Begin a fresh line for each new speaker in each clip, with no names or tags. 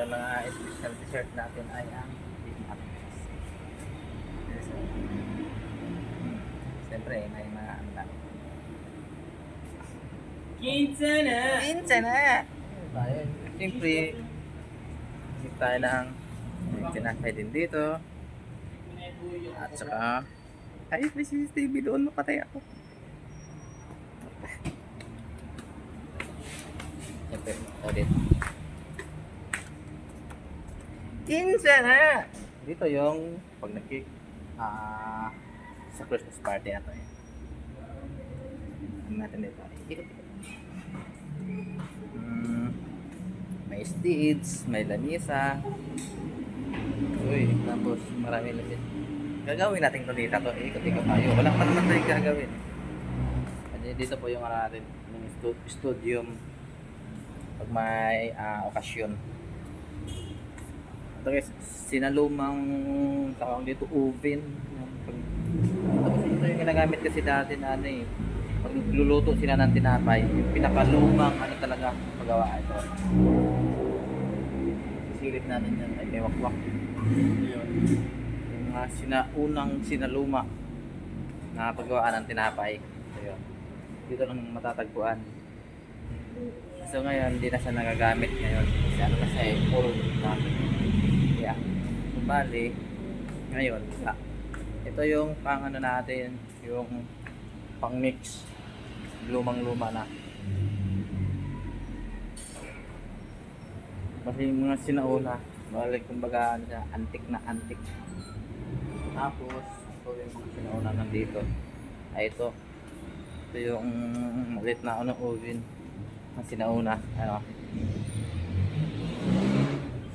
ang mga special dessert natin ay ang peanut. Siyempre, may mga ano lang. Kinsa na! Tayo, siyempre, isip tayo ng may tinapay din dito. At saka, ay, may CCTV doon, mapatay ako. Siyempre, ulit. Kinsa na! Dito yung pag nag-cake sa Christmas party na to eh. Ano natin dito? Ikot-ikot. May stage, may lamisa. Uy, tapos marami lamin. Gagawin natin ito dito. Ikot-ikot tayo. Wala pa naman tayong gagawin. Dito po yung natin, yung studio pag may okasyon. Ito guys, sinalumang tawag dito oven. Tapos ito yung ginagamit kasi dati na ano eh, pag luluto sila ng tinapay, yung pinakalumang ano talaga paggawa ito. Silip natin yan, ay may wakwak. Yun. Yung unang sinaluma na paggawaan ng tinapay. So yun. Dito lang matatagpuan. So ngayon, hindi na siya nagagamit ngayon. Kasi ano na siya eh, old na. Yeah. So bali, ngayon, ito yung pang ano natin, yung pang mix. Lumang-luma na. Kasi yung mga sinauna, balik kumbaga ano siya, antik na antik. Tapos, ito yung mga sinauna nandito. Ay ito. Ito yung malit na ano oven ang sinauna, ano.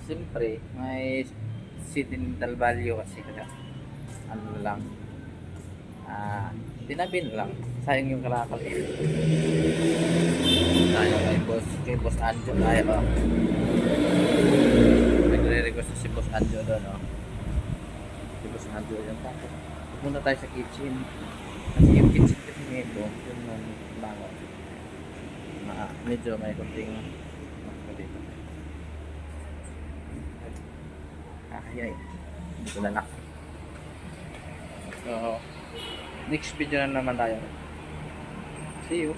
Siyempre, may sentimental value kasi kaya ano lang, tinabin lang, sayang yung kalakal eh. Tayo kay Boss Anjo tayo, oh. Nagre-request si Boss Anjo doon, oh. Si Boss Anjo yun. Tapos pupunta tayo sa kitchen kasi yung kitchen kasi nito yung bango, medyo may konting dito. Ay, dito na lang. So, next video na naman tayo. See you.